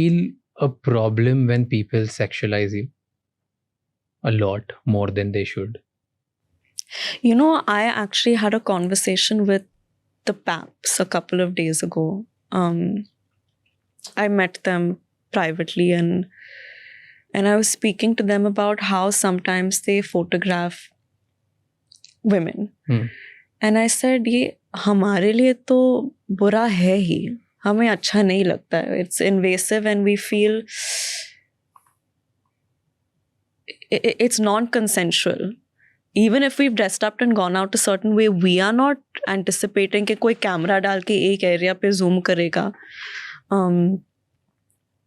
Feel a problem when people sexualize you a lot more than they should. You know, I actually had a conversation with the Paps a couple of days ago. I met them privately and I was speaking to them about how sometimes they photograph women. And I said, ये हमारे लिए तो बुरा है ही, हमें अच्छा नहीं लगता है. It's invasive and we feel it's non-consensual. Even if we've dressed up and gone out a certain way, we are not anticipating कि कोई कैमरा डाल के एक एरिया पे zoom करेगा.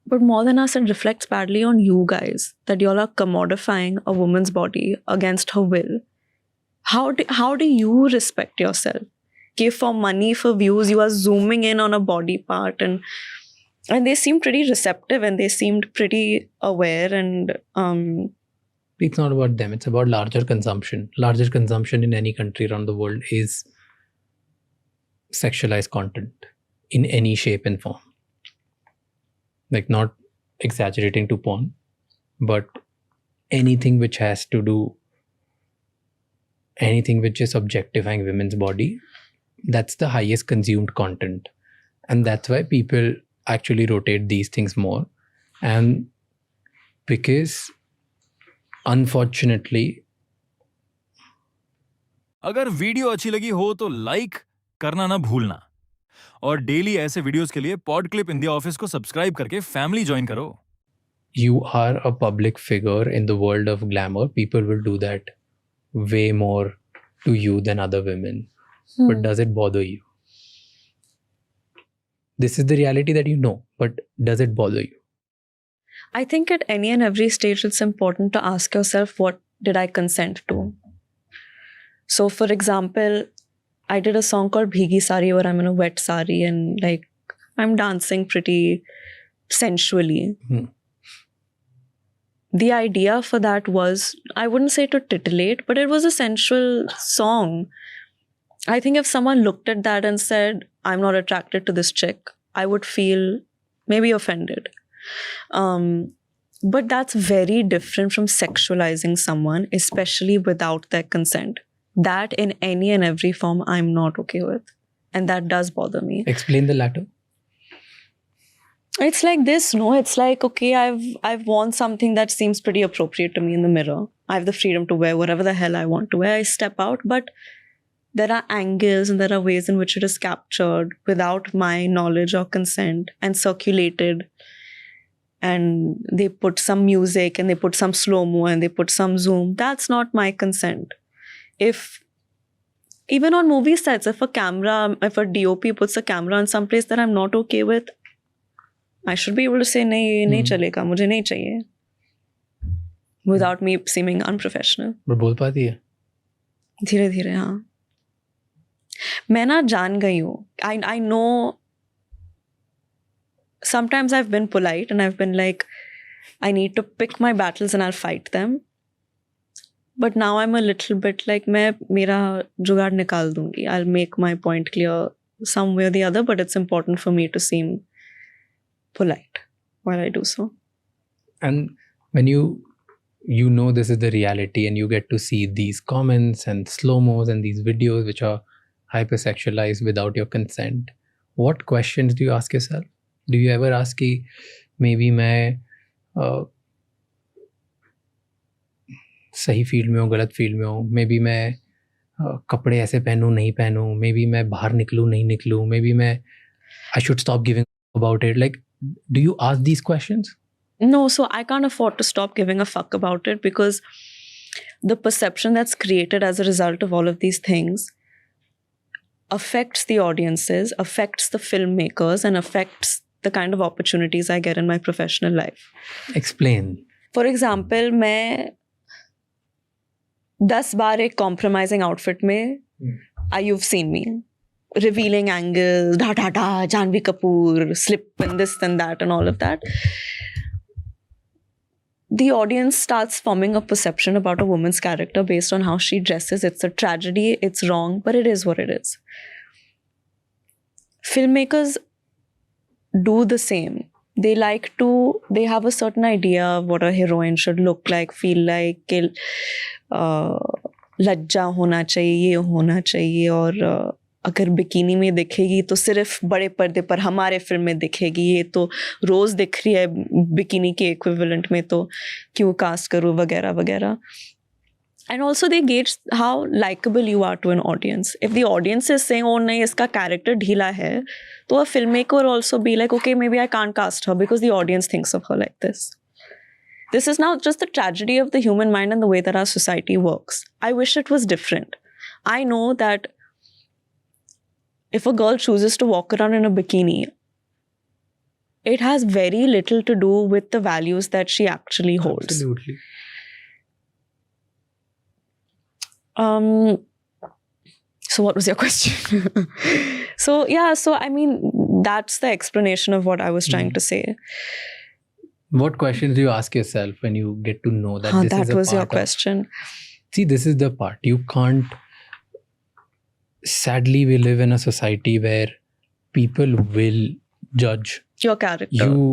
But more than us, it reflects badly on you guys, that y'all are commodifying a woman's body against her will. How do you respect yourself? Okay, for money, for views, you are zooming in on a body part, and they seemed pretty receptive and they seemed pretty aware. And it's not about them, it's about larger consumption. Larger consumption in any country around the world is sexualized content in any shape and form. Like, not exaggerating to porn, but anything which has to do, anything which is objectifying women's body, that's the highest consumed content. And that's why people actually rotate these things more. And because unfortunately, अगर video अच्छी लगी हो तो like करना ना भूलना, और daily ऐसे वीडियोस के लिए पॉडक्लिप इंडिया ऑफिस को सब्सक्राइब करके फैमिली ज्वाइन करो. You are a public figure in the world of glamour. People will do that way more to you than other women. But does it bother you? This is the reality that you know, but does it bother you? I think at any and every stage, it's important to ask yourself, what did I consent to? So, for example, I did a song called Bhigi Sari, where I'm in a wet sari and like I'm dancing pretty sensually. The idea for that was, I wouldn't say to titillate, but it was a sensual song. I think if someone looked at that and said, I'm not attracted to this chick, I would feel maybe offended. But that's very different from sexualizing someone, especially without their consent. That in any and every form, I'm not okay with. And that does bother me. Explain the latter. It's like this, no? It's like, okay, I've worn something that seems pretty appropriate to me in the mirror. I have the freedom to wear whatever the hell I want to wear. I step out, but there are angles and there are ways in which it is captured without my knowledge or consent and circulated. And they put some music and they put some slow-mo and they put some zoom. That's not my consent. If even on movie sets, if a DOP puts a camera on some place that I'm not okay with, I should be able to say, nahi chalega, mujhe nahi chahiye, without me seeming unprofessional. But बोल पाती है? धीरे धीरे, हाँ. मैं ना जान गई हूँ. I know. Sometimes I've been polite and I've been like, I need to pick my battles and I'll fight them. But now I'm a little bit like, मैं मेरा जुगाड़ निकाल दूंगी. I'll make my point clear some way or the other, but it's important for me to seem polite while I do so. And when you know this is the reality and you get to see these comments and slow-mos and these videos which are hypersexualized without your consent, what questions do you ask yourself? Do you ever ask कि maybe मैं सही field में हूँ, गलत field में हूँ, maybe मैं कपड़े ऐसे पहनूँ नहीं पहनूँ, maybe मैं बाहर निकलूँ नहीं निकलूँ, maybe मैं I should stop giving about it. Like, do you ask these questions? No, so I can't afford to stop giving a fuck about it, because the perception that's created as a result of all of these things affects the audiences, affects the filmmakers, and affects the kind of opportunities I get in my professional life. Explain. For example, मैं 10 बार एक compromising outfit में, you've seen me. Revealing angles, Janhvi Kapoor, slip and this and that and all of that. The audience starts forming a perception about a woman's character based on how she dresses. It's a tragedy, it's wrong, but it is what it is. Filmmakers do the same. they have a certain idea of what a heroine should look like, feel like कि लज्जा होना चाहिए, ये होना चाहिए, और अगर bikini में दिखेगी तो सिर्फ बड़े पर्दे पर हमारे फिल्म में दिखेगी, ये तो रोज़ दिख रही है बिकिनी के इक्विवेलेंट में, तो क्यों कास्ट करूँ वगैरह वगैरह. And also they gauge how likable you are to an audience. If the audience is saying, oh nahi, iska character ढीला है, तो a filmmaker will also be like, okay, maybe I can't cast her because the audience thinks of her like this. This is now just the tragedy of the human mind and the way that our society works. I wish it was different. I know that if a girl chooses to walk around in a bikini, it has very little to do with the values that she actually holds. Absolutely. So what was your question? So I mean, that's the explanation of what I was trying to say. What questions do you ask yourself when you get to know that this that is a was part your of- question. See, this is the part. You can't... Sadly, we live in a society where people will judge Your character.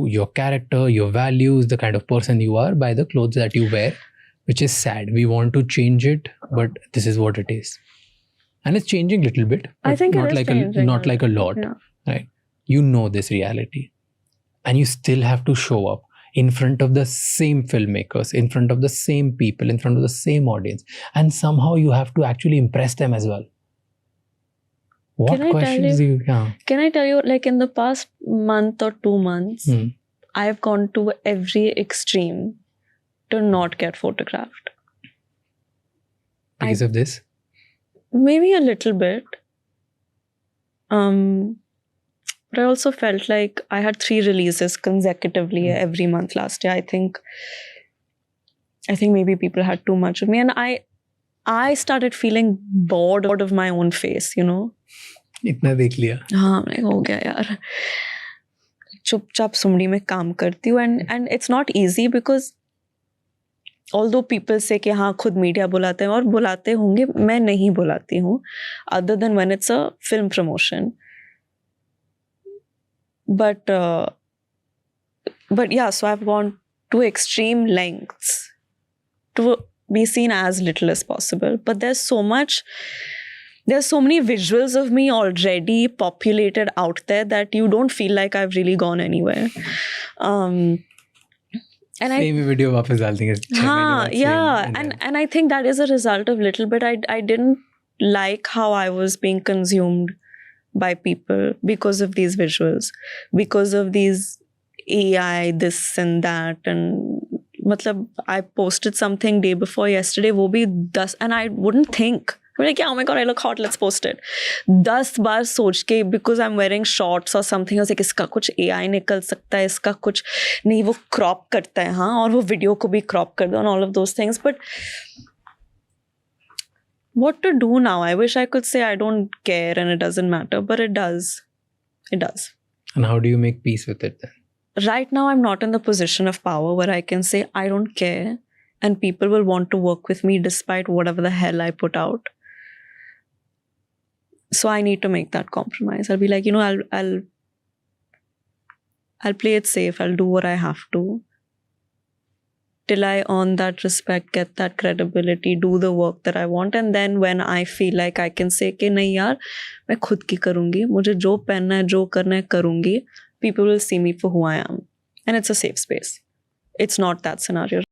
your character, your values, the kind of person you are by the clothes that you wear, which is sad. We want to change it, but this is what it is. And it's changing a little bit. I but think not it is like changing not like a lot. Yeah. Right? You know this reality. And you still have to show up in front of the same filmmakers, in front of the same people, in front of the same audience. And somehow you have to actually impress them as well. What Can I tell questions do you... Yeah. Can I tell you, like in the past month or 2 months, Hmm. I've gone to every extreme to not get photographed. Because of this? Maybe a little bit. But I also felt like I had 3 releases consecutively every month last year. I think maybe people had too much of me, and I started feeling bored of my own face, you know. इतना देख लिया. हाँ, मैं हो गया यार. चुपचाप सुमड़ी में काम करती हूँ, and it's not easy because although people say कि हाँ खुद मीडिया बुलाते हैं और बुलाते होंगे, मैं नहीं बुलाती हूँ other than when it's a film promotion. But yeah, so I've gone to extreme lengths to be seen as little as possible. But there's so many visuals of me already populated out there that you don't feel like I've really gone anywhere. And Same video वापस डाल देंगे. 6 महीने बाद yeah, same, and and I think that is a result of little bit. I didn't like how I was being consumed by people because of these visuals, because of these AI, this and that, and matlab, I posted something day before yesterday, wo bhi 10, and I wouldn't think. I'm like, yeah, oh my god, I look hot, let's post it. 10 बार सोच के, because I'm wearing shorts or something, I was like, इसका कुछ AI निकल सकता है, इसका कुछ नहीं, वो crop करता है, हाँ, और वो video को भी crop कर दो, and all of those things. But what to do now? I wish I could say I don't care and it doesn't matter, but it does. It does. And how do you make peace with it then? Right now, I'm not in the position of power where I can say I don't care and people will want to work with me despite whatever the hell I put out. So I need to make that compromise. I'll be like, you know, I'll play it safe. I'll do what I have to till I earn that respect, get that credibility, do the work that I want. And then when I feel like I can say कि नहीं यार, मैं खुद की करूँगी, मुझे जो पहनना है, जो करना है करूँगी, people will see me for who I am. And it's a safe space. It's not that scenario.